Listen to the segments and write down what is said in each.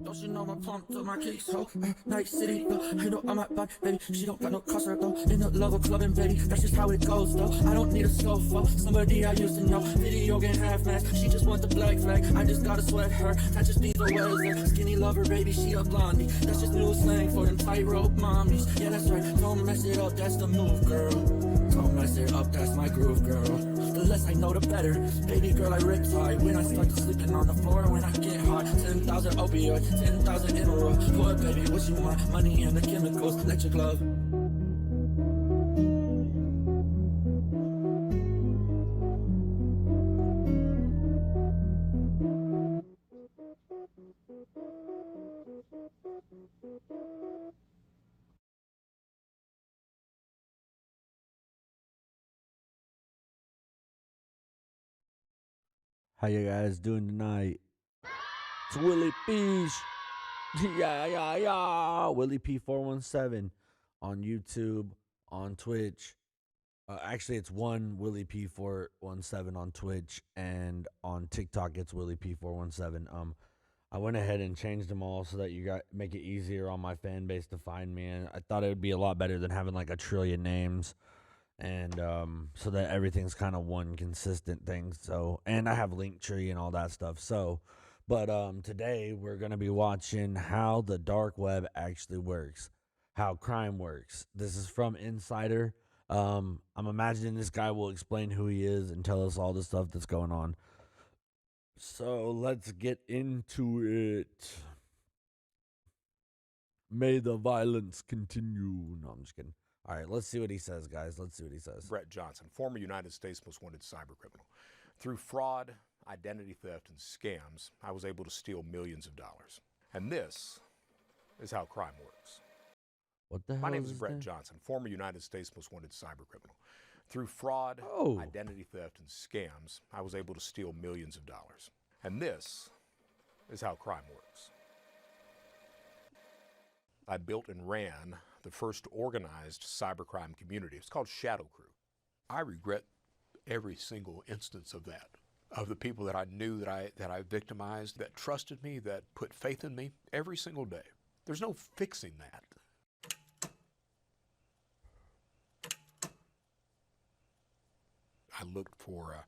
Don't you know I'm pumped up my kicks, ho? Night City, though. You know I'm at back, baby. She don't got no customer, though. In the level clubbing, baby. That's just how it goes, though. I don't need a sofa. Somebody I used to know. Video game half mask. She just want the black flag. I just gotta sweat her. That just means the weather's there. Skinny lover, baby. She a blondie. That's just new slang for them tightrope mommies. Yeah, that's right. Don't mess it up. That's the move, girl. Don't mess it up. That's my groove, girl. The less I know, the better. Baby girl, I rip tight. When I start sleeping on the floor, when I get hot. 10,000 opioids. 10,000 in a row. Boy, baby, what you want? Money and the chemicals. Electric love. How you guys doing tonight? It's Willy P. Yeah. Willy P417 on YouTube, on Twitch. Actually, it's one Willy P417 on Twitch, and on TikTok it's Willy P417. I went ahead and changed them all so that you got make it easier on my fan base to find me, and I thought it would be a lot better than having like a trillion names. And so that everything's kind of one consistent thing. So, and I have Linktree and all that stuff. So, but today we're gonna be watching how the dark web actually works, how crime works. This is from Insider. I'm imagining this guy will explain who he is and tell us all the stuff that's going on. So let's get into it. May the violence continue. No, I'm just kidding. All right, let's see what he says, guys. Let's see what he says. Brett Johnson, former United States most wanted cybercriminal. Through fraud, identity theft, and scams, I was able to steal millions of dollars. And this is how crime works. What the hell? My name is Brett name? Johnson, former United States most wanted cybercriminal. Through fraud, identity theft, and scams, I was able to steal millions of dollars. And this is how crime works. I built and ran the first organized cybercrime community. It's called Shadow Crew. I regret every single instance of that, of the people that I knew that I victimized, that trusted me, that put faith in me every single day. There's no fixing that. I looked for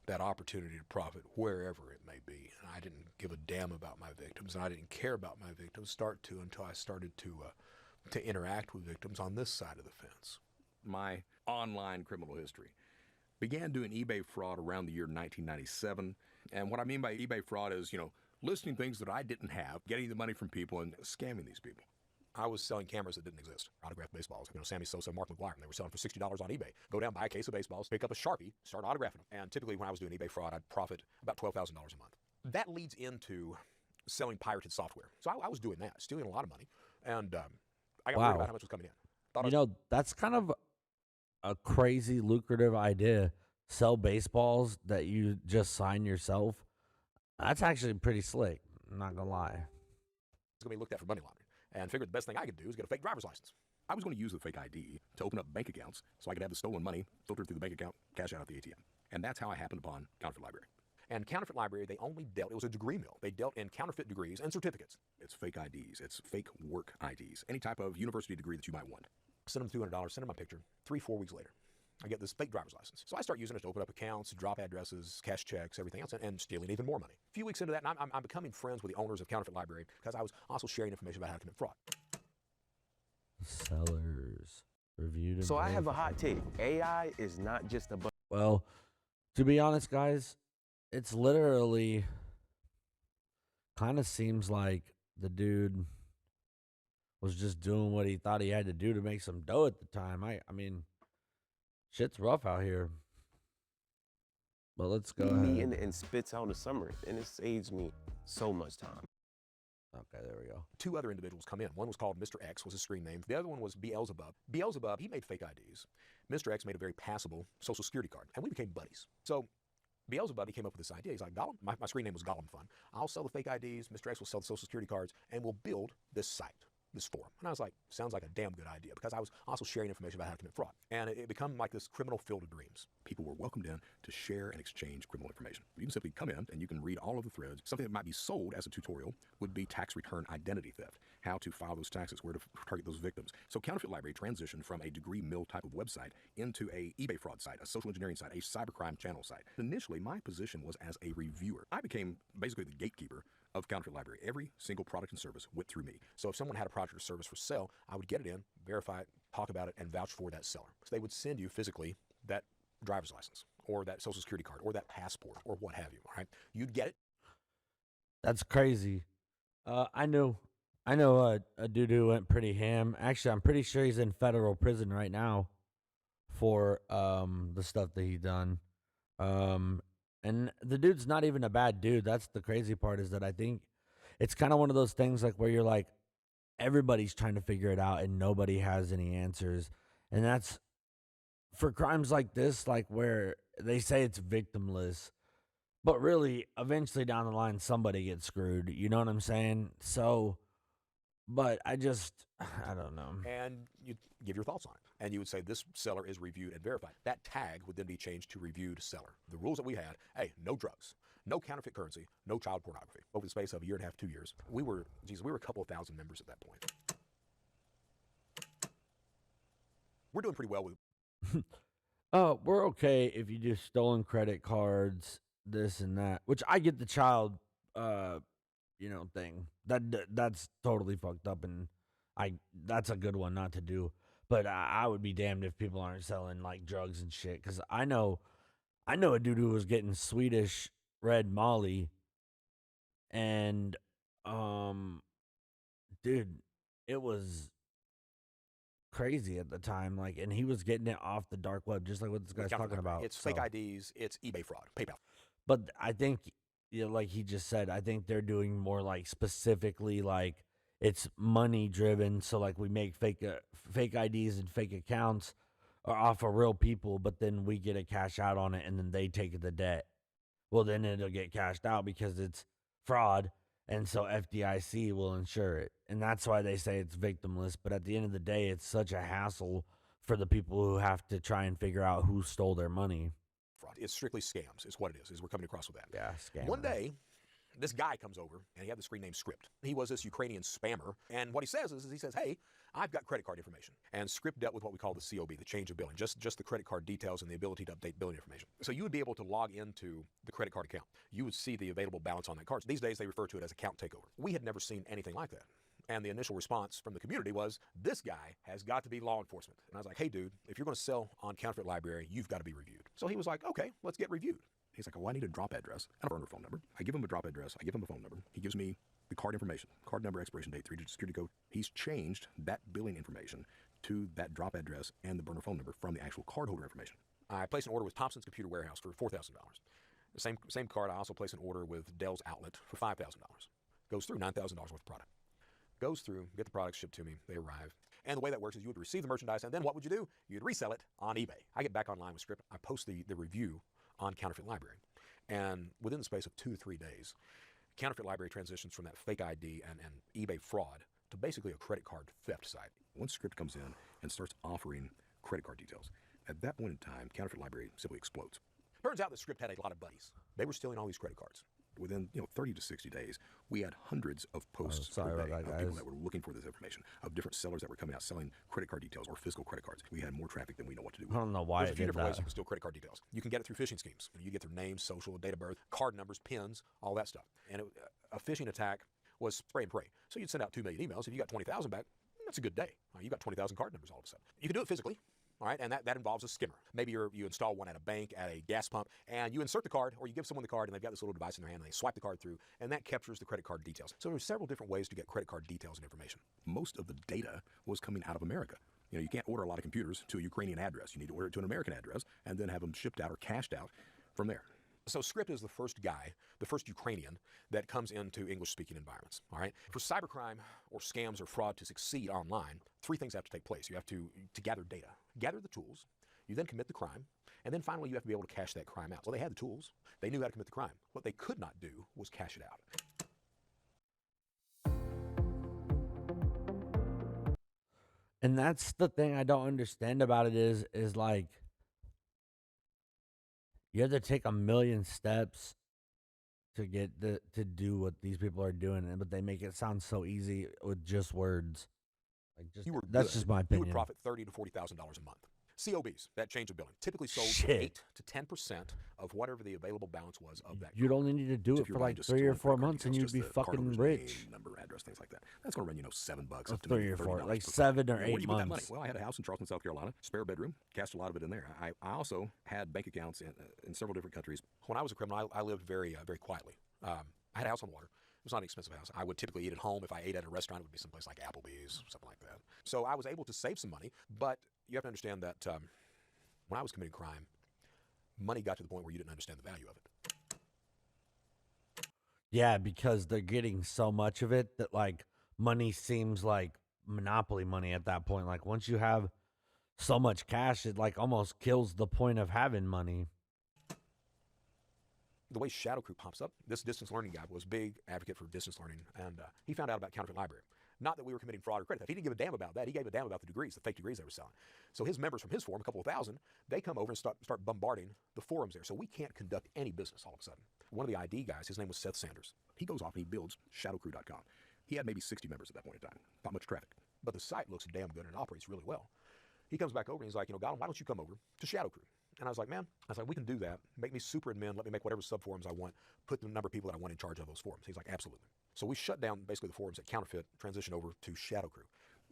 that opportunity to profit wherever it may be, and I didn't give a damn about my victims, and I didn't care about my victims until I started to interact with victims on this side of the fence. My online criminal history began doing eBay fraud around the year 1997, and what I mean by eBay fraud is, listing things that I didn't have, getting the money from people, and scamming these people. I was selling cameras that didn't exist, autographed baseballs. Sammy Sosa, Mark McGwire, and they were selling for $60 on eBay. Go down, buy a case of baseballs, pick up a Sharpie, start autographing them. And typically when I was doing eBay fraud, I'd profit about $12,000 a month. That leads into selling pirated software. So I was doing that, stealing a lot of money. And I got worried about how much was coming in. That's kind of a crazy lucrative idea. Sell baseballs that you just sign yourself. That's actually pretty slick. I'm not going to lie. It's going to be looked at for money laundering. And figured the best thing I could do is get a fake driver's license. I was going to use the fake ID to open up bank accounts so I could have the stolen money filtered through the bank account, cash out at the ATM. And that's how I happened upon Counterfeit Library. And Counterfeit Library, they only dealt, it was a degree mill. They dealt in counterfeit degrees and certificates. It's fake IDs. It's fake work IDs. Any type of university degree that you might want. Send them $200, send them my picture. 3-4 weeks later, I get this fake driver's license. So I start using it to open up accounts, drop addresses, cash checks, everything else, and stealing even more money. A few weeks into that, and I'm becoming friends with the owners of Counterfeit Library because I was also sharing information about how to commit fraud. Sellers reviewed. So I have a hot take. AI is not just a bunch. Well, to be honest, guys, it's literally kind of seems like the dude was just doing what he thought he had to do to make some dough at the time. I mean, shit's rough out here. But let's go ahead. And spits out a summary, and it saves me so much time. Okay, there we go. 2 other individuals come in. One was called Mr. X, was his screen name. The other one was Beelzebub. Beelzebub, he made fake IDs. Mr. X made a very passable social security card, and we became buddies. So Beelzebub, he came up with this idea. He's like, Gollum, my screen name was Gollum Fun. I'll sell the fake IDs, Mr. X will sell the social security cards, and we'll build this site. this forum. And I was like, sounds like a damn good idea, because I was also sharing information about how to commit fraud. And it became like this criminal field of dreams. People were welcomed in to share and exchange criminal information. You can simply come in and you can read all of the threads. Something that might be sold as a tutorial would be tax return identity theft, how to file those taxes, where to target those victims. So Counterfeit Library transitioned from a degree mill type of website into a eBay fraud site, a social engineering site, a cybercrime channel site. Initially, my position was as a reviewer. I became basically the gatekeeper of Counterfeit Library. Every single product and service went through me. So if someone had a product or service for sale, I would get it in, verify it, talk about it, and vouch for that seller. So they would send you physically that driver's license or that social security card or that passport or what have you, all right? You'd get it. That's crazy. I know a dude who went pretty ham. Actually, I'm pretty sure he's in federal prison right now for the stuff that he done. And the dude's not even a bad dude. That's the crazy part, is that I think it's kind of one of those things like where you're like, everybody's trying to figure it out and nobody has any answers. And that's for crimes like this, like where they say it's victimless, but really eventually down the line, somebody gets screwed. You know what I'm saying? So, but I don't know. And you'd give your thoughts on it. And you would say, this seller is reviewed and verified. That tag would then be changed to reviewed seller. The rules that we had, hey, no drugs, no counterfeit currency, no child pornography. Over the space of a year and a half, 2 years, we were a couple of thousand members at that point. We're doing pretty well with We're okay if you do stolen credit cards, this and that, which I get the child, thing. That's totally fucked up, and that's a good one not to do. But I would be damned if people aren't selling like drugs and shit. Because I know a dude who was getting Swedish red Molly, and dude, it was crazy at the time. Like, and he was getting it off the dark web, just like what this guy's talking about. It's fake IDs, it's eBay fraud, PayPal. But I think, like he just said, I think they're doing more like specifically like it's money driven. So like we make fake IDs and fake accounts off of real people, but then we get a cash out on it and then they take the debt. Well, then it'll get cashed out because it's fraud. And so FDIC will insure it. And that's why they say it's victimless. But at the end of the day, it's such a hassle for the people who have to try and figure out who stole their money. Fraud. It's strictly scams, is what it is we're coming across with that. Yeah, scam. One day, this guy comes over, and he had the screen name Script. He was this Ukrainian spammer, and what he says is, hey, I've got credit card information. And Script dealt with what we call the COB, the change of billing, just the credit card details and the ability to update billing information. So you would be able to log into the credit card account. You would see the available balance on that card. These days, they refer to it as account takeover. We had never seen anything like that. And the initial response from the community was, this guy has got to be law enforcement. And I was like, hey, dude, if you're going to sell on Counterfeit Library, you've got to be reviewed. So he was like, okay, let's get reviewed. He's like, oh, I need a drop address and a burner phone number. I give him a drop address. I give him a phone number. He gives me the card information, card number, expiration date, 3-digit security code. He's changed that billing information to that drop address and the burner phone number from the actual cardholder information. I placed an order with Thompson's Computer Warehouse for $4,000. The same card, I also placed an order with Dell's Outlet for $5,000. Goes through $9,000 worth of product. Goes through, get the products shipped to me, they arrive. And the way that works is you would receive the merchandise, and then what would you do? You'd resell it on eBay. I get back online with Script. I post the review on Counterfeit Library. And within the space of 2 to 3 days, Counterfeit Library transitions from that fake ID and eBay fraud to basically a credit card theft site. Once Script comes in and starts offering credit card details, at that point in time, Counterfeit Library simply explodes. Turns out that Script had a lot of buddies. They were stealing all these credit cards. Within 30 to 60 days, we had hundreds of posts per day of people that were looking for this information, of different sellers that were coming out selling credit card details or physical credit cards. We had more traffic than we know what to do with. I don't know why There's a few different ways that. you can steal credit card details. You can get it through phishing schemes. You get their name, social, date of birth, card numbers, pins, all that stuff. And a phishing attack was spray and pray. So you'd send out 2 million emails. If you got 20,000 back, that's a good day. You got 20,000 card numbers all of a sudden. You can do it physically. All right, and that involves a skimmer. Maybe you install one at a bank, at a gas pump, and you insert the card, or you give someone the card, and they've got this little device in their hand, and they swipe the card through, and that captures the credit card details. So there's several different ways to get credit card details and information. Most of the data was coming out of America. You can't order a lot of computers to a Ukrainian address. You need to order it to an American address, and then have them shipped out or cashed out from there. So Script is the first guy, the first Ukrainian, that comes into English-speaking environments, all right? For cybercrime or scams or fraud to succeed online, 3 things have to take place. You have to gather data, gather the tools, you then commit the crime, and then finally you have to be able to cash that crime out. Well, they had the tools. They knew how to commit the crime. What they could not do was cash it out. And that's the thing I don't understand about it is like you have to take a million steps to get to do what these people are doing, but they make it sound so easy with just words. Like just You were that's good, just my you opinion. would profit $30,000 to $40,000 a month. COBs, that change of billing, typically sold for Shit. 8 to 10% of whatever the available balance was of that. You'd car. only need to do So it if you're for buying like just 3 or stolen 4 credit card months, and details, you'd be just the fucking cardholder's rich. name, number, address, things like that. That's going to run, you know, $7 Or up to 3 maybe or 4, $30 like per car. 7 or Now, where 8 do you get that money? months. Well, I had a house in Charleston, South Carolina, spare bedroom, cashed a lot of it in there. I also had bank accounts in several different countries. When I was a criminal, I lived very quietly. I had a house on the water. It was not an expensive house. I would typically eat at home. If I ate at a restaurant, it would be someplace like Applebee's, something like that. So I was able to save some money, but you have to understand that when I was committing crime, money got to the point where you didn't understand the value of it. Yeah, because they're getting so much of it that like money seems like monopoly money at that point. Like once you have so much cash, it like almost kills the point of having money. The way Shadow Crew pops up, this distance learning guy was a big advocate for distance learning, and he found out about Counterfeit Library. Not that we were committing fraud or credit theft. He didn't give a damn about that. He gave a damn about the degrees, the fake degrees they were selling. So his members from his forum, a couple of thousand, they come over and start bombarding the forums there. So we can't conduct any business all of a sudden. One of the ID guys, his name was Seth Sanders. He goes off and he builds shadowcrew.com. He had maybe 60 members at that point in time. Not much traffic. But the site looks damn good and it operates really well. He comes back over and he's like, Godwin, why don't you come over to Shadow Crew? And I was like, man, we can do that. Make me super admin. Let me make whatever subforums I want. Put the number of people that I want in charge of those forums. He's like, absolutely. So we shut down basically the forums at Counterfeit, transitioned over to Shadow Crew.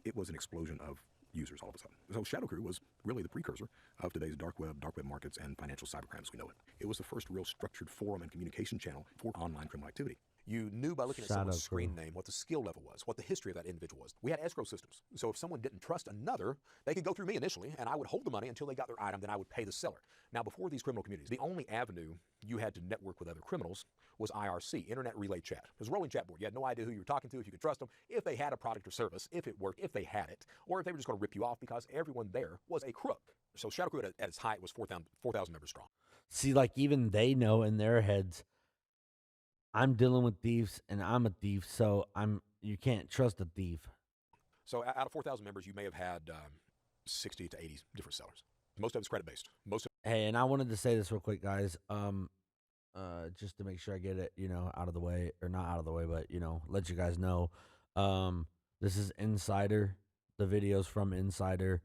It was an explosion of users all of a sudden. So Shadow Crew was really the precursor of today's dark web markets, and financial cybercrime as we know it. It was the first real structured forum and communication channel for online criminal activity. You knew by looking at Shadow someone's screen Crew. name what the skill level was, what the history of that individual was. We had escrow systems. So if someone didn't trust another, they could go through me initially, and I would hold the money until they got their item, then I would pay the seller. Now, before these criminal communities, the only avenue you had to network with other criminals was IRC, Internet Relay Chat. It was a rolling chat board. You had no idea who you were talking to, if you could trust them, if they had a product or service, if it worked, if they had it, or if they were just going to rip you off because everyone there was a crook. So Shadow Crew at its height was 4,000 members strong. See, like even they know in their heads, I'm dealing with thieves and I'm a thief, so you can't trust a thief. So out of 4,000 members, you may have had 60 to 80 different sellers. Most of it's credit-based. Hey, and I wanted to say this real quick, guys. Just to make sure I get it, out of the way, or not out of the way, but let you guys know. This is Insider. The video's from Insider.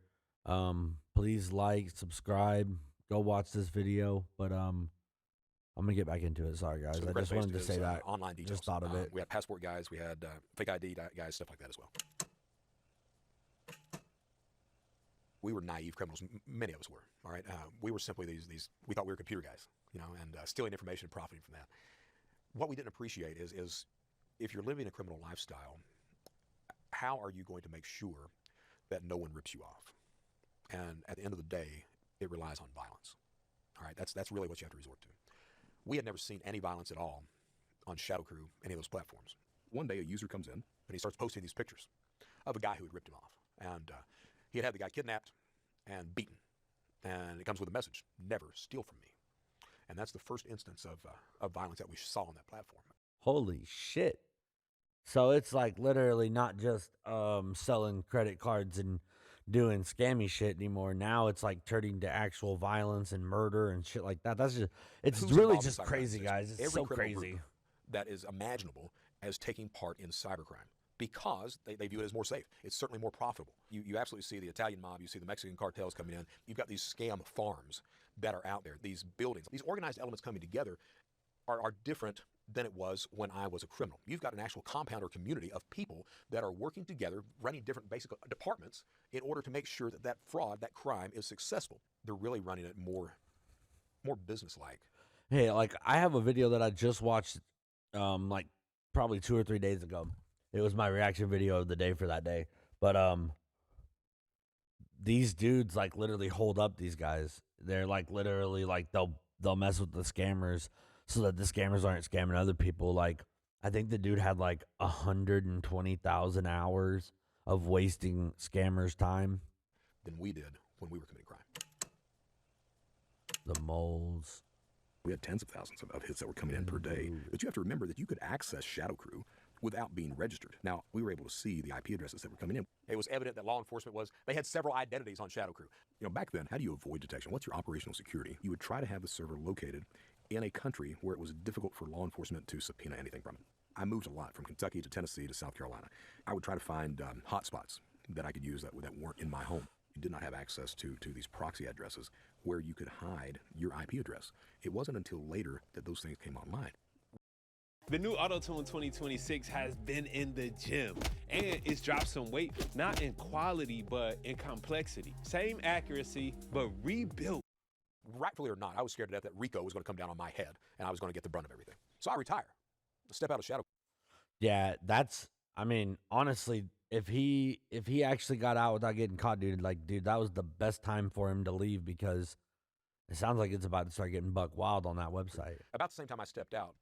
Please like, subscribe, go watch this video. But I'm gonna get back into it. Sorry, guys. So I just wanted to say that. Online details. Just thought of it. We had passport guys. We had fake ID guys, stuff like that as well. We were naive criminals. Many of us were. All right. We were simply these. We thought we were computer guys, and stealing information and profiting from that. What we didn't appreciate is if you're living a criminal lifestyle, how are you going to make sure that no one rips you off? And at the end of the day, it relies on violence. All right. That's really what you have to resort to. We had never seen any violence at all on Shadow Crew, any of those platforms. One day a user comes in. And he starts posting these pictures of a guy who had ripped him off. And he had the guy kidnapped and beaten. And it comes with a message, never steal from me. And that's the first instance of violence that we saw on that platform. Holy shit. So it's like literally not just selling credit cards and doing scammy shit anymore. Now it's like turning to actual violence and murder and shit like that. That's just, it's Who's really involved in just cybercrime crazy, today? guys. It's Every so criminal crazy. group that is imaginable as taking part in cybercrime because they view it as more safe. It's certainly more profitable. You absolutely see the Italian mob, you see the Mexican cartels coming in. You've got these scam farms that are out there, these buildings, these organized elements coming together are different than it was when I was a criminal. You've got an actual compound or community of people that are working together, running different basic departments in order to make sure that fraud, that crime is successful. They're really running it more business-like. Hey, like I have a video that I just watched like probably 2 or 3 days ago. It was my reaction video of the day for that day. But these dudes like literally hold up these guys. They're like literally like they'll mess with the scammers so that the scammers aren't scamming other people. Like I think the dude had like 120,000 hours of wasting scammers' time. Than we did when we were committing crime. The moles. We had tens of thousands of hits that were coming in per day. But you have to remember that you could access Shadow Crew without being registered. Now, we were able to see the IP addresses that were coming in. It was evident that law enforcement they had several identities on Shadow Crew. Back then, how do you avoid detection? What's your operational security? You would try to have the server located in a country where it was difficult for law enforcement to subpoena anything from it. I moved a lot from Kentucky to Tennessee to South Carolina. I would try to find hotspots that I could use that weren't in my home. You did not have access to these proxy addresses where you could hide your IP address. It wasn't until later that those things came online. The new Auto-Tune 2026 has been in the gym, and it's dropped some weight, not in quality, but in complexity. Same accuracy, but rebuilt. Rightfully or not, I was scared to death that Rico was going to come down on my head and I was going to get the brunt of everything. So I retire, step out of Shadow. Yeah, I mean, honestly, if he actually got out without getting caught, dude, that was the best time for him to leave, because it sounds like it's about to start getting buck wild on that website. About the same time I stepped out,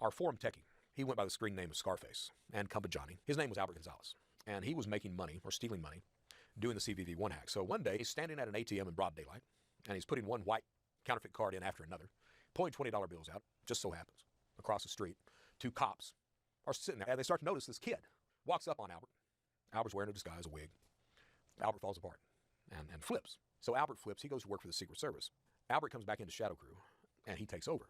our forum techie, he went by the screen name of Scarface and Johnny. His name was Albert Gonzalez, and he was making money or stealing money doing the CVV1 hack. So one day he's standing at an ATM in broad daylight, and he's putting one white counterfeit card in after another, pulling $20 bills out. Just so happens, across the street, two cops are sitting there, and they start to notice this kid walks up on Albert. Albert's wearing a disguise, a wig. Albert falls apart and flips. So Albert flips. He goes to work for the Secret Service. Albert comes back into Shadow Crew, and he takes over.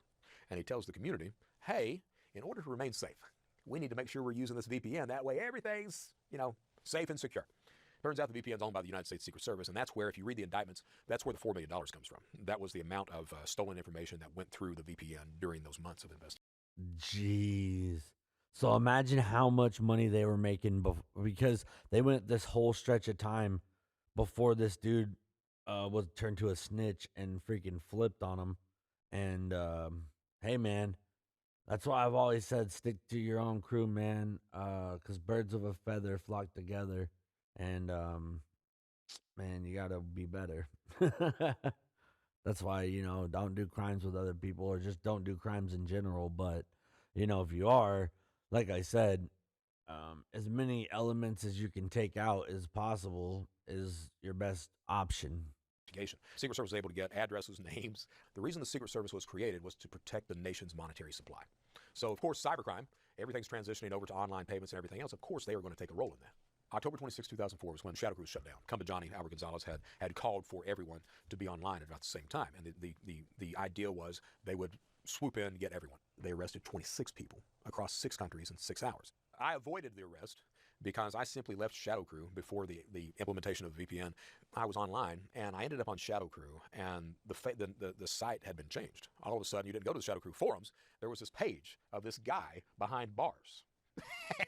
And he tells the community, hey, in order to remain safe, we need to make sure we're using this VPN. That way everything's, safe and secure. Turns out the VPN's owned by the United States Secret Service, and that's where, if you read the indictments, that's where the $4 million comes from. That was the amount of stolen information that went through the VPN during those months of investigation. Jeez. So imagine how much money they were making because they went this whole stretch of time before this dude was turned to a snitch and freaking flipped on him. And hey, man, that's why I've always said stick to your own crew, man, because birds of a feather flock together. And, man, you got to be better. That's why, don't do crimes with other people, or just don't do crimes in general. But, if you are, like I said, as many elements as you can take out as possible is your best option. Secret Service was able to get addresses, names. The reason the Secret Service was created was to protect the nation's monetary supply. So, of course, cybercrime, everything's transitioning over to online payments and everything else. Of course, they were going to take a role in that. October 26, 2004 was when Shadow Crew shut down. Johnny, Albert Gonzalez had called for everyone to be online at about the same time. And the idea was they would swoop in and get everyone. They arrested 26 people across 6 countries in 6 hours. I avoided the arrest because I simply left Shadow Crew before the implementation of the VPN. I was online, and I ended up on Shadow Crew, and the site had been changed. All of a sudden, you didn't go to the Shadow Crew forums. There was this page of this guy behind bars.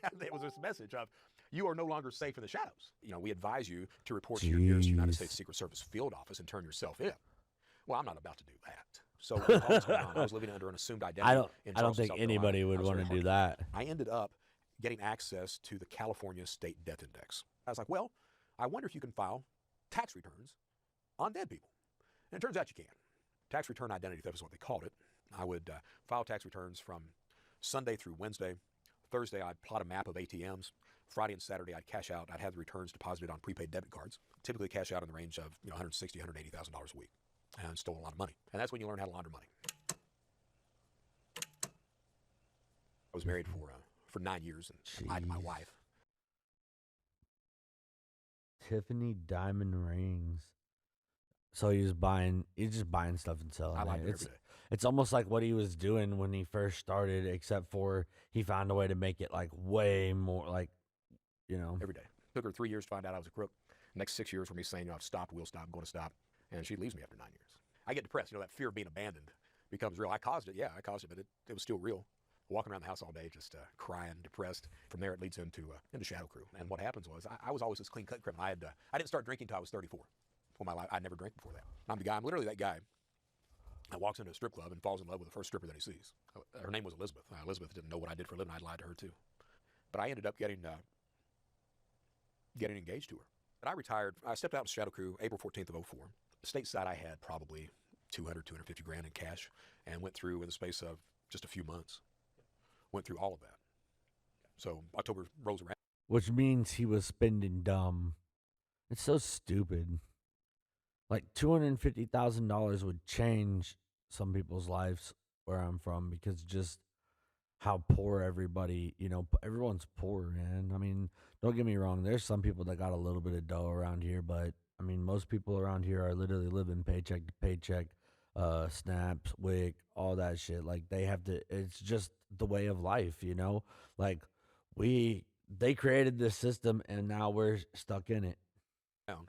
And there was this message of, you are no longer safe in the shadows. We advise you to report to your nearest United States Secret Service field office and turn yourself in. Well, I'm not about to do that. So when all this went on, I was living under an assumed identity. I don't think anybody would want to do that. I ended up getting access to the California State Death Index. I was like, well, I wonder if you can file tax returns on dead people. And it turns out you can. Tax return identity theft is what they called it. I would file tax returns from Sunday through Wednesday. Thursday, I'd plot a map of ATMs. Friday and Saturday, I'd cash out. I'd have the returns deposited on prepaid debit cards. Typically cash out in the range of $160,000, $180,000 a week, and stole a lot of money. And that's when you learn how to launder money. I was married for 9 years and lied to my wife. Tiffany diamond rings. So he's just buying stuff and selling I lied it. to her every day. It's almost like what he was doing when he first started, except for he found a way to make it like way more like, Every day. Took her 3 years to find out I was a crook. Next 6 years were me saying, I've stopped, will stop, I'm going to stop. And she leaves me after 9 years. I get depressed. That fear of being abandoned becomes real. I caused it, but it was still real. Walking around the house all day, just crying, depressed. From there, it leads into Shadow Crew. And what happens was, I was always this clean-cut criminal. I didn't start drinking until I was 34. For my life, I never drank before that. I'm literally that guy that walks into a strip club and falls in love with the first stripper that he sees. Her name was Elizabeth. Elizabeth didn't know what I did for a living. I lied to her too. But I ended up getting engaged to her. But I retired. I stepped out of Shadow Crew April 14th of 04. Stateside, I had probably 250 grand in cash, and went through in the space of just a few months. Went through all of that. So October rolls around. Which means he was spending dumb. It's so stupid. Like $250,000 would change some people's lives where I'm from, because just how poor everybody, everyone's poor, man. I mean, don't get me wrong. There's some people that got a little bit of dough around here, but I mean, most people around here are literally living paycheck to paycheck, snaps, WIC, all that shit. Like they have to. It's just the way of life. Like they created this system, and now we're stuck in it. Down.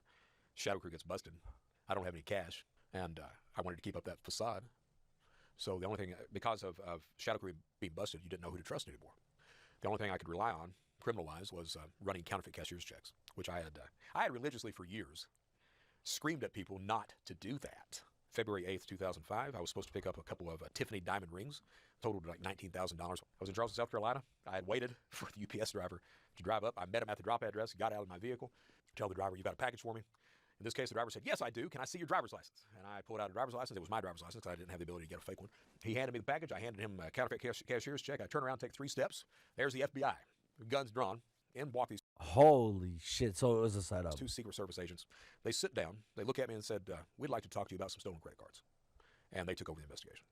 Shadow Crew gets busted. I don't have any cash, and I wanted to keep up that facade. So the only thing, because of Shadow Crew being busted, you didn't know who to trust anymore. The only thing I could rely on, criminal-wise, was running counterfeit cashier's checks, which I had religiously for years screamed at people not to do that. February 8th, 2005, I was supposed to pick up a couple of Tiffany diamond rings, totaled like $19,000. I was in Charleston, South Carolina. I had waited for the UPS driver to drive up. I met him at the drop address, got out of my vehicle, tell the driver, you got a package for me? In this case, the driver said, yes, I do. Can I see your driver's license? And I pulled out a driver's license. It was my driver's license because I didn't have the ability to get a fake one. He handed me the package. I handed him a counterfeit cashier's check. I turn around, take 3 steps. There's the FBI, guns drawn, and walk these Holy shit! So it was a setup. 2 Secret Service agents. They sit down. They look at me and said, we'd like to talk to you about some stolen credit cards. And they took over the investigation.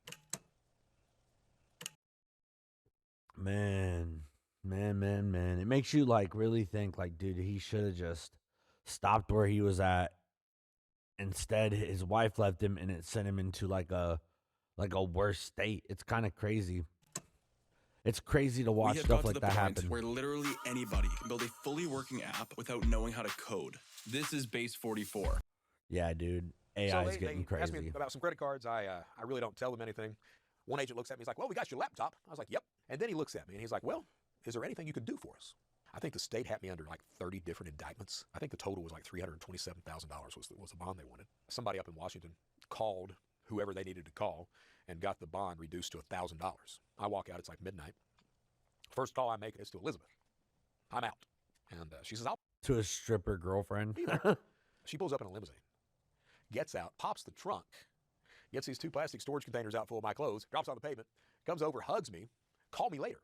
Man. It makes you like really think like, dude, he should have just stopped where he was at. Instead, his wife left him, and it sent him into like a worse state. It's kind of crazy. It's crazy to watch stuff like that happen. Where literally anybody can build a fully working app without knowing how to code. This is Base 44. Yeah, dude. AI is getting they asked me crazy. about some credit cards. I really don't tell them anything. One agent looks at me. He's like, well, we got your laptop. I was like, yep. And then he looks at me, and he's like, well, is there anything you could do for us? I think the state had me under like 30 different indictments. I think the total was like $327,000 was the bond they wanted. Somebody up in Washington called whoever they needed to call and got the bond reduced to $1,000. I walk out. It's like midnight. First call I make is to Elizabeth. I'm out. And she says, I'll To a stripper girlfriend. be there. She pulls up in a limousine, gets out, pops the trunk, gets these 2 plastic storage containers out full of my clothes, drops on the pavement, comes over, hugs me, call me later,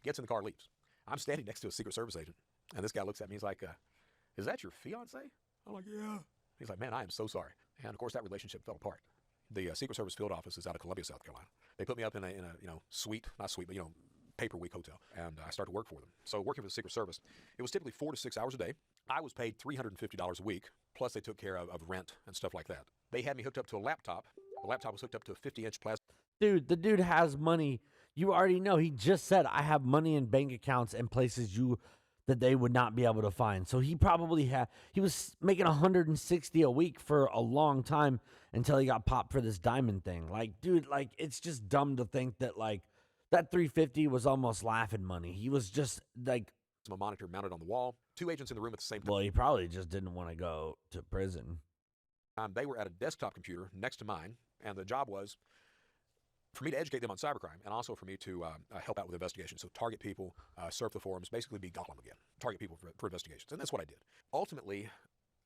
gets in the car, leaves. I'm standing next to a Secret Service agent, and this guy looks at me. He's like, is that your fiance? I'm like, yeah. He's like, man, I am so sorry. And of course, that relationship fell apart. The Secret Service field office is out of Columbia, South Carolina. They put me up in a suite, not suite, but pay-per-week hotel, and I started to work for them. So working for the Secret Service, it was typically 4 to 6 hours a day. I was paid $350 a week, plus they took care of rent and stuff like that. They had me hooked up to a laptop. The laptop was hooked up to a 50-inch plastic. Dude, the dude has money. You already know. He just said, I have money in bank accounts and places that they would not be able to find. So he probably he was making $160 a week for a long time until he got popped for this diamond thing. Like, dude, like, it's just dumb to think that, like, that 350 was almost laughing money. He was just, like, A monitor mounted on the wall. 2 agents in the room at the same time. well, he probably just didn't want to go to prison. They were at a desktop computer next to mine, and the job was for me to educate them on cybercrime and also for me to help out with investigations. So target people, surf the forums, basically be Gollum again. Target people for investigations. And that's what I did. Ultimately,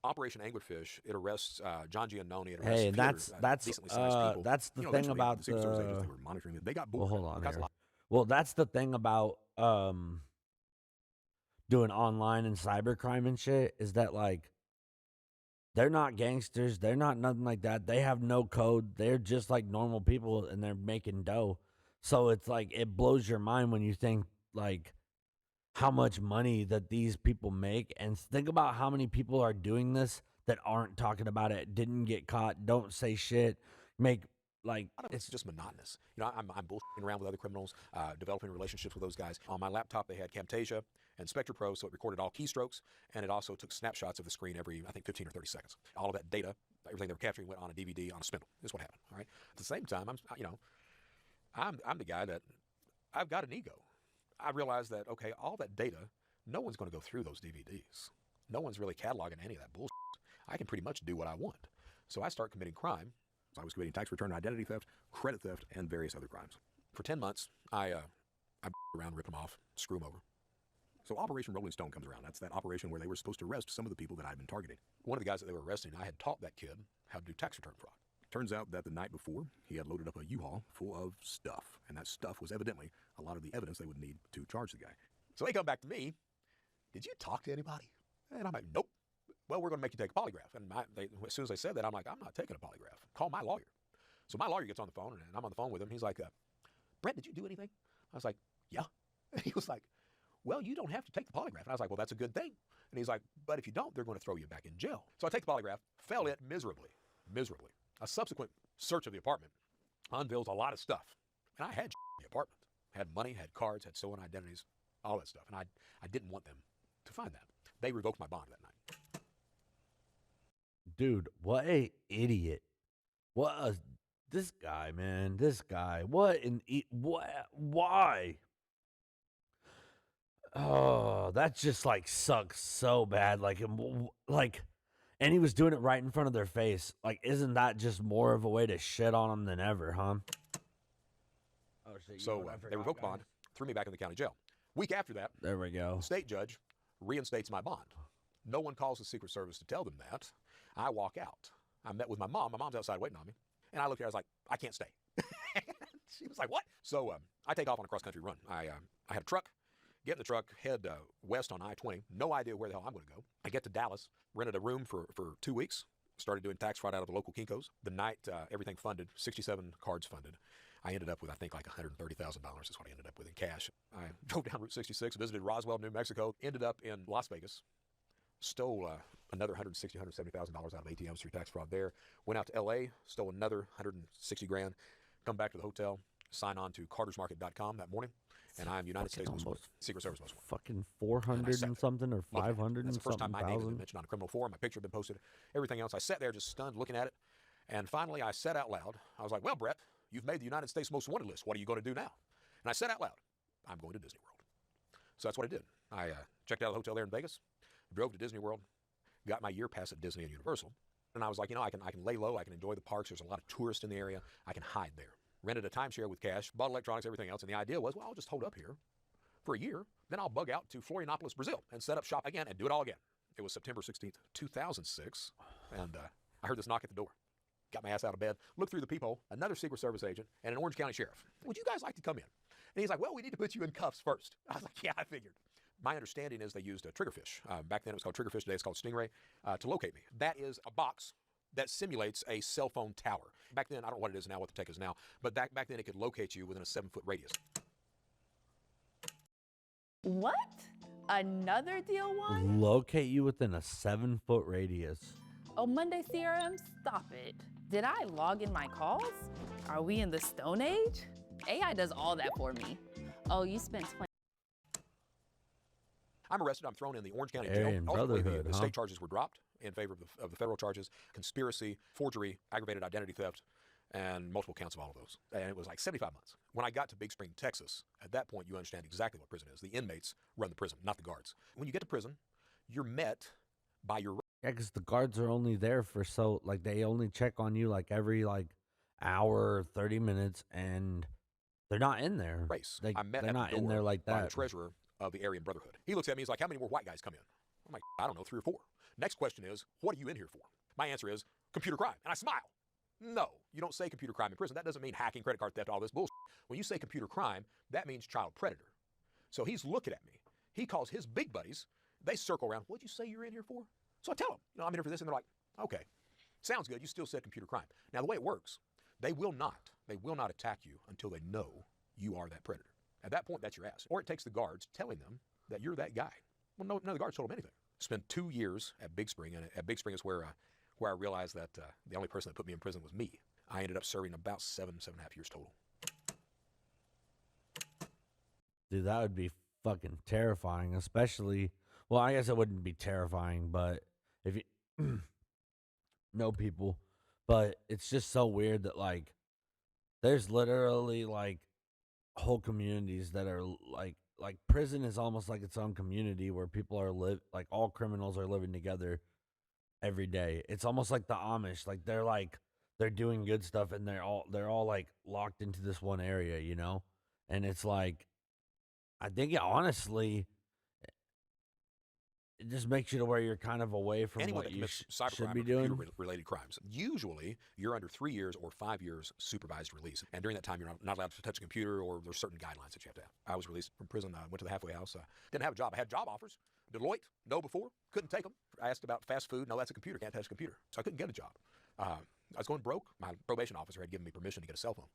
Operation Anglerfish, it arrests John Giannone. It arrests Hey, a few that's other, decently sized people. that's the thing eventually, about the Secret Service agents, the. they were monitoring it. They got Well, bored. hold on Because here. Well, that's the thing about doing online and cybercrime and shit is that, like, they're not gangsters. They're not nothing like that. They have no code. They're just like normal people, and they're making dough. So it's like it blows your mind when you think like how much money that these people make, and think about how many people are doing this that aren't talking about it, didn't get caught, don't say shit, make like it's just monotonous. I'm bullshitting around with other criminals, developing relationships with those guys. On my laptop, they had Camtasia and Spectre Pro, so it recorded all keystrokes, and it also took snapshots of the screen every, I think, 15 or 30 seconds. All of that data, everything they were capturing, went on a DVD on a spindle. Is what happened. All right. At the same time, I'm the guy that I've got an ego. I realize that all that data, no one's going to go through those DVDs. No one's really cataloging any of that bullshit. I can pretty much do what I want. So I start committing crime. I was committing tax return, identity theft, credit theft, and various other crimes. For 10 months, I around, rip them off, screw them over. So Operation Rolling Stone comes around. That's that operation where they were supposed to arrest some of the people that I'd been targeting. One of the guys that they were arresting, I had taught that kid how to do tax return fraud. Turns out that the night before, he had loaded up a U-Haul full of stuff, and that stuff was evidently a lot of the evidence they would need to charge the guy. So they come back to me, did you talk to anybody? And I'm like, nope. Well, we're going to make you take a polygraph. And as soon as they said that, I'm like, I'm not taking a polygraph. Call my lawyer. So my lawyer gets on the phone, and I'm on the phone with him. He's like, Brett, did you do anything? I was like, yeah. And he was like, well, you don't have to take the polygraph. And I was like, well, that's a good thing. And he's like, but if you don't, they're going to throw you back in jail. So I take the polygraph, fail it miserably. A subsequent search of the apartment unveils a lot of stuff. And I had in the apartment. Had money, had cards, had stolen identities, all that stuff. And I didn't want them to find that. They revoked my bond that night. Dude, what a idiot. This guy, man. This guy. Why? Oh, that just like sucks so bad. And he was doing it right in front of their face. Like, isn't that just more of a way to shit on them than ever, huh? Oh, shit. So they revoked bond, threw me back in the county jail. Week after that, there we go. The state judge reinstates my bond. No one calls the Secret Service to tell them that. I walk out. I met with my mom. My mom's outside waiting on me. And I looked at her. I was like, I can't stay. She was like, what? So I take off on a cross-country run. I had a truck. Get in the truck, head west on I-20. No idea where the hell I'm going to go. I get to Dallas, rented a room for 2 weeks. Started doing tax fraud out of the local Kinko's. The night, everything funded, 67 cards funded. I ended up with, I think, like $130,000 is what I ended up with in cash. I drove down Route 66, visited Roswell, New Mexico, ended up in Las Vegas, stole another $160,000, $170,000 out of ATMs through tax fraud there. Went out to L.A., stole another $160,000. Come back to the hotel, sign on to cartersmarket.com that morning, and I'm United States Most Wanted, Secret Service Most Wanted. Fucking 400 and something or 500 and something. That's the first time my name had been thousand. mentioned on a criminal forum. My picture had been posted, everything else. I sat there just stunned looking at it, and finally I said out loud, I was like, well, Brett, you've made the United States Most Wanted list. What are you going to do now? And I said out loud, I'm going to Disney World. So that's what I did. I checked out of the hotel there in Vegas, drove to Disney World, got my year pass at Disney and Universal, and I was like, I can lay low, I can enjoy the parks. There's a lot of tourists in the area. I can hide there. Rented a timeshare with cash, bought electronics, everything else, and the idea was, well, I'll just hold up here for a year, then I'll bug out to Florianopolis, Brazil, and set up shop again and do it all again. It was September 16th, 2006, and I heard this knock at the door. Got my ass out of bed, looked through the peephole, another Secret Service agent, and an Orange County sheriff. Would you guys like to come in? And he's like, well, we need to put you in cuffs first. I was like, yeah, I figured. My understanding is they used a triggerfish. Back then it was called triggerfish, today it's called Stingray, to locate me. That is a box that simulates a cell phone tower. Back then, I don't know what it is now, what the tech is now, but back then it could locate you within a 7-foot radius. What? Another deal one? Locate you within a 7-foot radius. Oh, Monday CRM, stop it. Did I log in my calls? Are we in the Stone Age? AI does all that for me. Oh, you spent 20. I'm arrested. I'm thrown in the Orange County Aryan jail. Ultimately, Brotherhood, the huh? state charges were dropped in favor of the federal charges: conspiracy, forgery, aggravated identity theft, and multiple counts of all of those. And it was like 75 months. When I got to Big Spring, Texas, at that point, you understand exactly what prison is. The inmates run the prison, not the guards. When you get to prison, you're met by your Yeah, because the guards are only there for they only check on you like every hour or 30 minutes, and they're not in there. race. They're I'm met not at the in door there like by the that. treasurer of the Aryan Brotherhood. He looks at me, he's like, how many more white guys come in? I'm like, I don't know, 3 or 4. Next question is, what are you in here for? My answer is, computer crime. And I smile. No, you don't say computer crime in prison. That doesn't mean hacking, credit card theft, all this bullshit. When you say computer crime, that means child predator. So he's looking at me. He calls his big buddies. They circle around. What'd you say you're in here for? So I tell them, I'm in here for this. And they're like, okay, sounds good. You still said computer crime. Now, the way it works, they will not attack you until they know you are that predator. At that point, that's your ass. Or it takes the guards telling them that you're that guy. Well, none of the guards told them anything. Spent 2 years at Big Spring, and at Big Spring is where I realized that the only person that put me in prison was me. I ended up serving about 7.5 years total. Dude, that would be fucking terrifying, especially, well, I guess it wouldn't be terrifying, but if you know people, but it's just so weird that, there's literally, whole communities that are, like prison is almost like its own community where people are all criminals are living together every day. It's almost like the Amish, they're doing good stuff and they're all locked into this one area, and it's I think honestly it just makes you to where you're kind of away from Anyone what that you commits should cybercrime be or doing. computer-related crimes, usually you're under 3 years or 5 years supervised release. And during that time, you're not allowed to touch a computer, or there's certain guidelines that you have to have. I was released from prison. I went to the halfway house. Didn't have a job. I had job offers. Deloitte, no before. Couldn't take them. I asked about fast food. No, that's a computer. Can't touch a computer. So I couldn't get a job. I was going broke. My probation officer had given me permission to get a cell phone.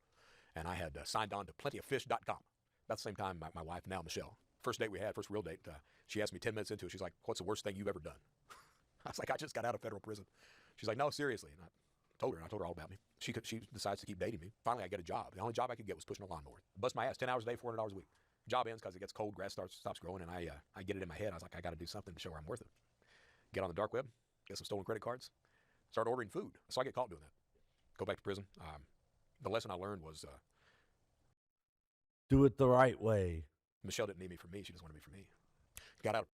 And I had signed on to plentyoffish.com. About the same time, my wife now, Michelle, first date we had, first real date, she asked me 10 minutes into it, she's like, what's the worst thing you've ever done? I was like, I just got out of federal prison. She's like, no, seriously. And I told her all about me. She decides to keep dating me. Finally, I get a job. The only job I could get was pushing a lawnmower. Bust my ass 10 hours a day, $400 a week. Job ends because it gets cold, grass stops growing, and I get it in my head. I was like, I got to do something to show her I'm worth it. Get on the dark web, get some stolen credit cards, start ordering food. So I get caught doing that. Go back to prison. The lesson I learned was Do it the right way. Michelle didn't need me for me. She just wanted me for me. Got out.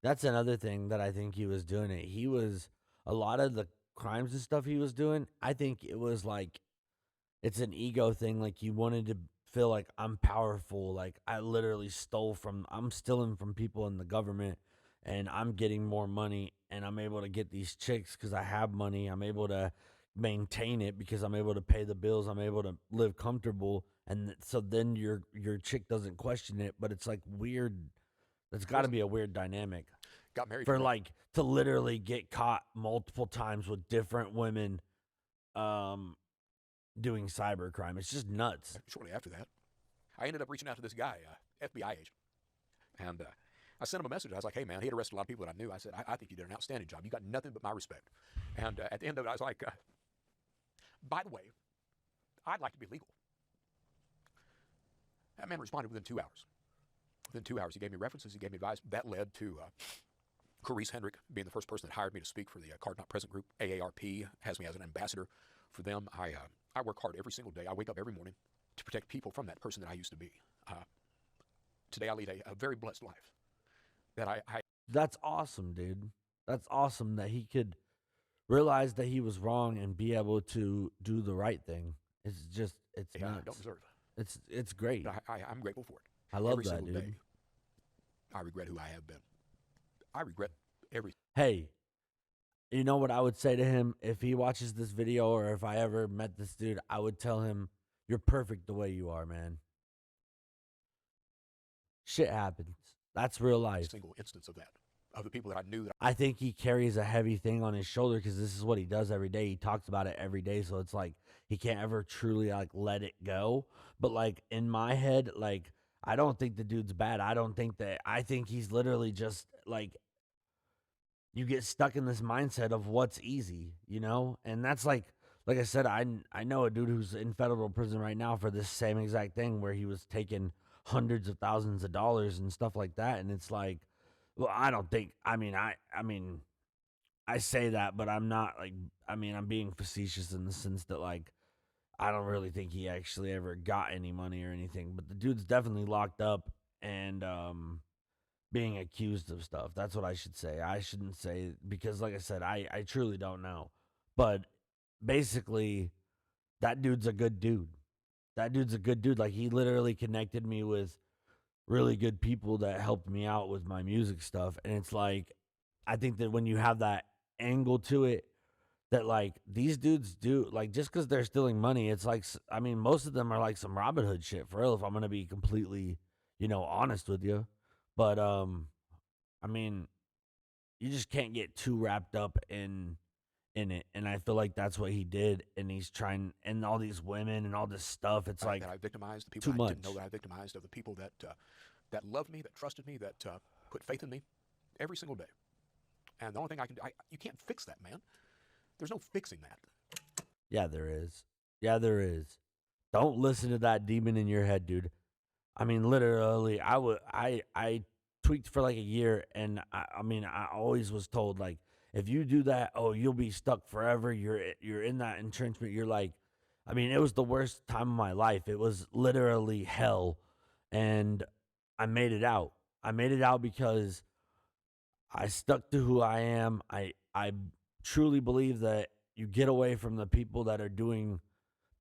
That's another thing that I think he was doing it. He was, a lot of the crimes and stuff he was doing, I think it was like, it's an ego thing. Like he wanted to feel like I'm powerful. Like I'm stealing from people in the government and I'm getting more money and I'm able to get these chicks because I have money. I'm able to maintain it because I'm able to pay the bills. I'm able to live comfortable. And so then your chick doesn't question it, but it's like weird. There's got to be a weird dynamic. Got married for like to literally get caught multiple times with different women doing cybercrime. It's just nuts. Shortly after that, I ended up reaching out to this guy, FBI agent. And I sent him a message. I was like, hey, man, he had arrested a lot of people that I knew. I said, I think you did an outstanding job. You got nothing but my respect. And at the end of it, I was like, by the way, I'd like to be legal. That man responded within 2 hours. Within 2 hours, he gave me references. He gave me advice. That led to Carice Hendrick being the first person that hired me to speak for the Card Not Present group. AARP has me as an ambassador for them. I work hard every single day. I wake up every morning to protect people from that person that I used to be. Today, I lead a very blessed life. That's awesome, dude. That's awesome that he could realize that he was wrong and be able to do the right thing. It's nuts. I don't deserve. It's great. I'm grateful for it. I love every that, single dude. Day, I regret who I have been. I regret everything. Hey, you know what I would say to him if he watches this video, or if I ever met this dude, I would tell him, you're perfect the way you are, man. Shit happens. That's real life. Single instance of that, of the people that I knew. I think he carries a heavy thing on his shoulder because this is what he does every day. He talks about it every day, so it's like he can't ever truly like let it go. But like in my head, like I don't think the dude's bad. I think he's literally just like, you get stuck in this mindset of what's easy, you know? And that's like I said, I know a dude who's in federal prison right now for this same exact thing where he was taking hundreds of thousands of dollars and stuff like that. And it's like, well, I say that, but I'm not like, I'm being facetious in the sense that like, I don't really think he actually ever got any money or anything, but the dude's definitely locked up and, being accused of stuff. That's what I should say. I shouldn't say, because like I said, I truly don't know. But basically, that dude's a good dude. Like he literally connected me with really good people that helped me out with my music stuff. And it's like, I think that when you have that angle to it, that like these dudes do, like just because they're stealing money, it's like, most of them are like some Robin Hood shit for real, if I'm going to be completely, honest with you. But, you just can't get too wrapped up in it. And I feel like that's what he did. And he's trying, and all these women and all this stuff. It's like that I victimized, the people too I didn't much. know that I victimized, of the people that that loved me, that trusted me, that put faith in me every single day. And the only thing I can do, you can't fix that, man. There's no fixing that. Yeah, there is. Don't listen to that demon in your head, dude. Literally, I tweaked for like a year, and I always was told, like, if you do that, you'll be stuck forever. You're in that entrenchment. You're like, it was the worst time of my life. It was literally hell, and I made it out. I made it out because I stuck to who I am. I truly believe that you get away from the people that are doing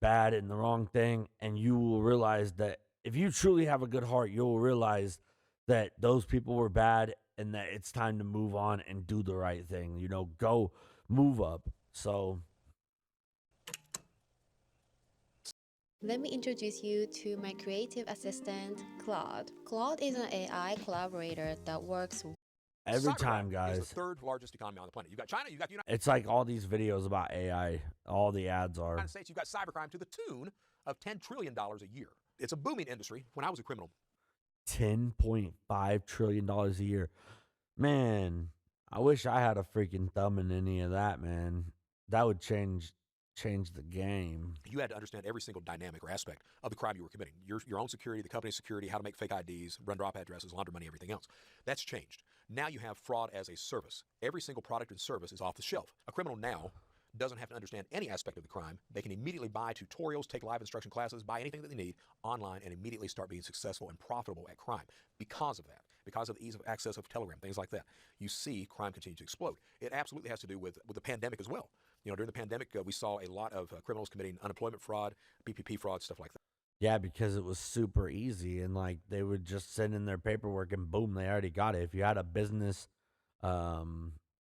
bad and the wrong thing, and you will realize that if you truly have a good heart, you'll realize that those people were bad and that it's time to move on and do the right thing. Go move up. So let me introduce you to my creative assistant, Claude. Claude is an AI collaborator that works every Cybercrime time, guys. is the third largest economy on the planet. You've got China, you've got the It's like all these videos about AI, all the ads are. United States, you've got cybercrime to the tune of $10 trillion a year. It's a booming industry. When I was a criminal, $10.5 trillion a year. Man, I wish I had a freaking thumb in any of that, man. That would change the game. You had to understand every single dynamic or aspect of the crime you were committing. Your own security, the company's security, how to make fake IDs, run drop addresses, launder money, everything else. That's changed. Now you have fraud as a service. Every single product and service is off the shelf. A criminal now doesn't have to understand any aspect of the crime. They can immediately buy tutorials, take live instruction classes, buy anything that they need online, and immediately start being successful and profitable at crime because of that, because of the ease of access of Telegram, things like that. You see crime continue to explode. It absolutely has to do with the pandemic as well. During the pandemic, we saw a lot of criminals committing unemployment fraud, PPP fraud, stuff like that. Yeah, because it was super easy, and like they would just send in their paperwork and boom, they already got it. If you had a business, I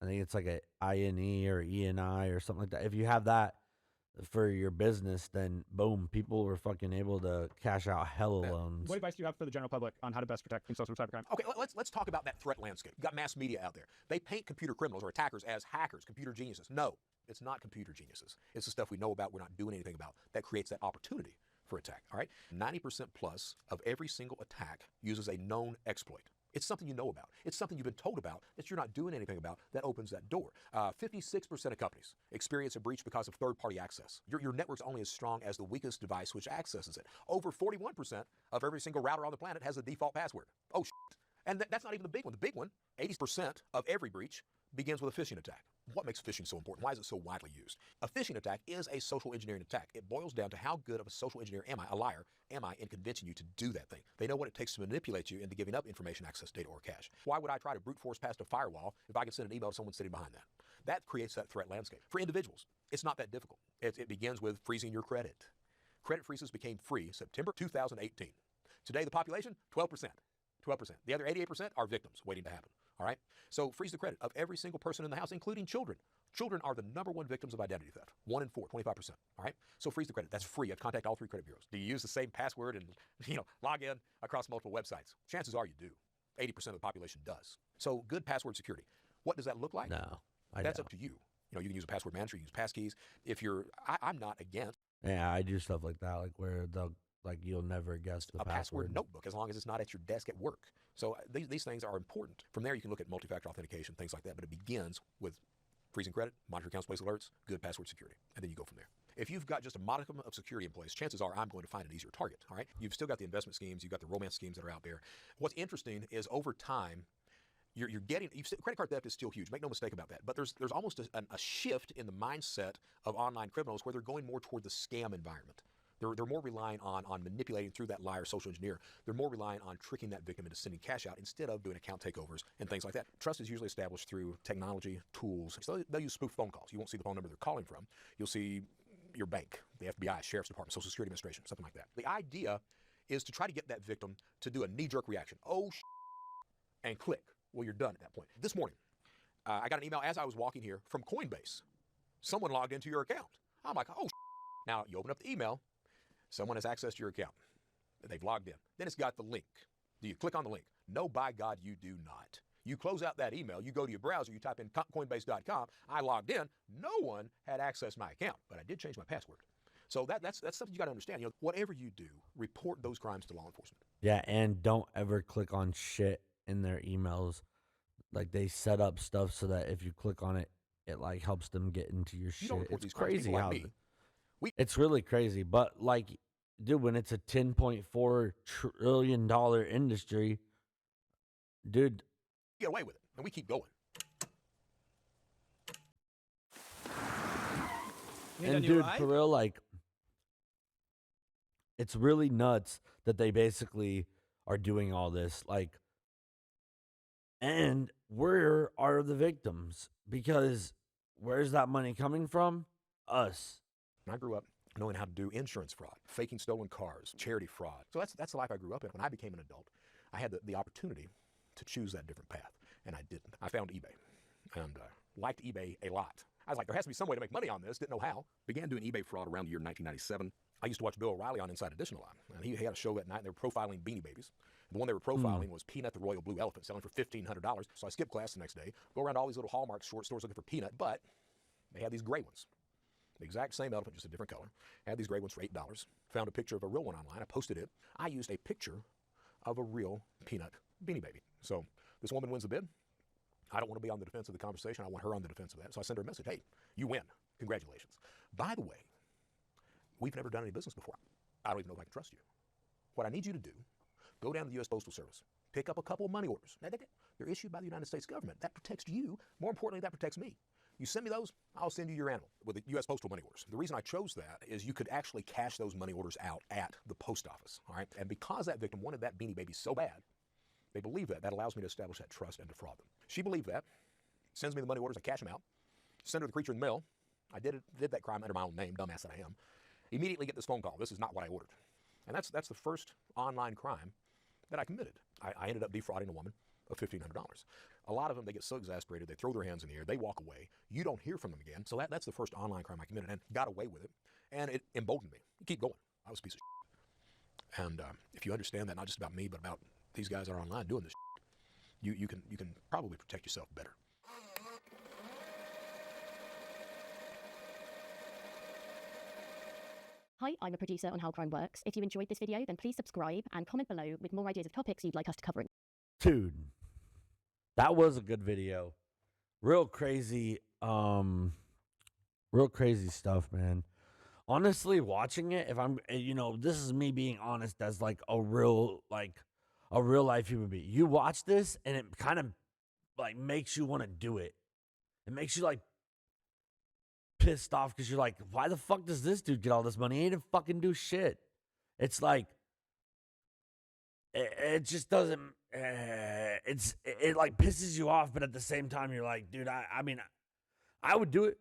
think it's like a INE or ENI or something like that. If you have that for your business, then boom, people were fucking able to cash out hella loans. What advice do you have for the general public on how to best protect themselves from cybercrime? Okay, let's talk about that threat landscape. You've got mass media out there. They paint computer criminals or attackers as hackers, computer geniuses. No, it's not computer geniuses. It's the stuff we know about, we're not doing anything about, that creates that opportunity for attack, all right? 90% plus of every single attack uses a known exploit. It's something you know about. It's something you've been told about that you're not doing anything about that opens that door. 56% of companies experience a breach because of third-party access. Your network's only as strong as the weakest device which accesses it. Over 41% of every single router on the planet has a default password. Oh, shit. And that's not even the big one. The big one, 80% of every breach begins with a phishing attack. What makes phishing so important? Why is it so widely used? A phishing attack is a social engineering attack. It boils down to how good of a social engineer am I, a liar, am I in convincing you to do that thing? They know what it takes to manipulate you into giving up information, access, data, or cash. Why would I try to brute force past a firewall if I can send an email to someone sitting behind that? That creates that threat landscape. For individuals, it's not that difficult. It begins with freezing your credit. Credit freezes became free September 2018. Today, the population, 12%. 12%. The other 88% are victims waiting to happen. All right? So freeze the credit of every single person in the house, including children. Children are the #1 victims of identity theft. 1 in 4, 25%. All right? So freeze the credit. That's free. You have to contact all 3 credit bureaus. Do you use the same password and log in across multiple websites? Chances are you do. 80% of the population does. So good password security. What does that look like? No, That's up to you. You can use a password manager, you can use passkeys. If you're, I'm not against. Yeah, I do stuff like that, like where you'll never guess the password notebook, as long as it's not at your desk at work. So these things are important. From there, you can look at multi-factor authentication, things like that, but it begins with freezing credit, monitor accounts, place alerts, good password security, and then you go from there. If you've got just a modicum of security in place, chances are I'm going to find an easier target, all right? You've still got the investment schemes, you've got the romance schemes that are out there. What's interesting is over time, credit card theft is still huge. Make no mistake about that. But there's almost a shift in the mindset of online criminals where they're going more toward the scam environment. They're more relying on manipulating through that liar social engineer. They're more relying on tricking that victim into sending cash out instead of doing account takeovers and things like that. Trust is usually established through technology, tools. So they'll use spoof phone calls. You won't see the phone number they're calling from. You'll see your bank, the FBI, Sheriff's Department, Social Security Administration, something like that. The idea is to try to get that victim to do a knee-jerk reaction. Oh, and click. Well, you're done at that point. This morning, I got an email as I was walking here from Coinbase. Someone logged into your account. I'm like, oh, now you open up the email. Someone has access to your account. They've logged in. Then it's got the link. Do you click on the link? No, by God, you do not. You close out that email. You go to your browser. You type in Coinbase.com. I logged in. No one had access to my account, but I did change my password. So that's something you got to understand. Whatever you do, report those crimes to law enforcement. Yeah, and don't ever click on shit in their emails. Like they set up stuff so that if you click on it, it like helps them get into your shit. It's crazy how it's really crazy. But like, dude, when it's a $10.4 trillion industry, dude, get away with it, and we keep going. And dude, for real, like, it's really nuts that they basically are doing all this. Like, and where are the victims? Because where's that money coming from? Us. I grew up knowing how to do insurance fraud, faking stolen cars, charity fraud. So that's the life I grew up in. When I became an adult, I had the opportunity to choose that different path, and I didn't. I found eBay and liked eBay a lot. I was like, there has to be some way to make money on this. Didn't know how. Began doing eBay fraud around the year 1997. I used to watch Bill O'Reilly on Inside Edition a lot, and he had a show that night, and they were profiling Beanie Babies. The one they were profiling was Peanut the Royal Blue Elephant, selling for $1,500. So I skipped class the next day, go around all these little Hallmark short stores looking for Peanut, but they had these gray ones. The exact same elephant, just a different color. Had these gray ones for $8. Found a picture of a real one online. I posted it. I used a picture of a real peanut Beanie Baby. So this woman wins the bid. I don't want to be on the defense of the conversation. I want her on the defense of that. So I send her a message. Hey, you win. Congratulations. By the way, we've never done any business before. I don't even know if I can trust you. What I need you to do, go down to the U.S. Postal Service, pick up a couple of money orders. Now, they're issued by the United States government. That protects you. More importantly, that protects me. You send me those, I'll send you your animal with the U.S. Postal money orders. The reason I chose that is you could actually cash those money orders out at the post office, all right? And because that victim wanted that Beanie Baby so bad, they believe that. That allows me to establish that trust and defraud them. She believed that, sends me the money orders, I cash them out, send her the creature in the mail. I did that crime under my own name, dumbass that I am. Immediately get this phone call. This is not what I ordered. And that's the first online crime that I committed. I ended up defrauding a woman of $1,500. A lot of them, they get so exasperated, they throw their hands in the air, they walk away. You don't hear from them again. So that's the first online crime I committed and got away with it. And it emboldened me. Keep going. I was a piece of shit. And if you understand that, not just about me, but about these guys that are online doing this shit, you can probably protect yourself better. Hi, I'm a producer on How Crime Works. If you enjoyed this video, then please subscribe and comment below with more ideas of topics you'd like us to cover. Dude, that was a good video. Real crazy stuff, man. Honestly, watching it, if I'm, this is me being honest as like a real life human being. You watch this and it kind of like makes you want to do it. It makes you like pissed off because you're like, why the fuck does this dude get all this money? He didn't fucking do shit. It's like, it just doesn't, it like pisses you off, but at the same time, you're like, dude, I mean, I would do it.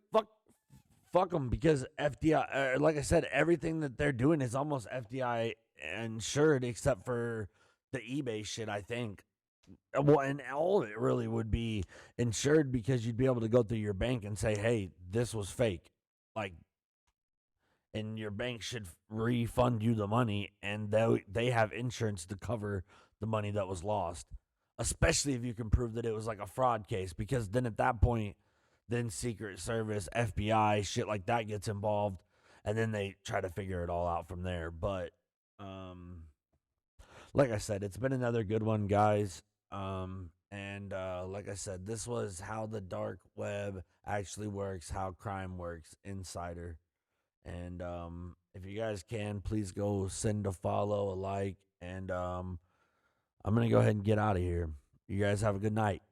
Fuck them, because FDI, like I said, everything that they're doing is almost FDI insured except for the eBay shit, I think. Well, and all of it really would be insured because you'd be able to go through your bank and say, hey, this was fake. Like, and your bank should refund you the money, and they have insurance to cover the money that was lost, especially if you can prove that it was like a fraud case, because then at that point, then Secret Service, FBI, shit like that gets involved, and then they try to figure it all out from there. But like I said, it's been another good one, guys. And like I said, this was how the dark web actually works, how crime works, Insider. And if you guys can, please go send a follow, a like, and I'm going to go ahead and get out of here. You guys have a good night.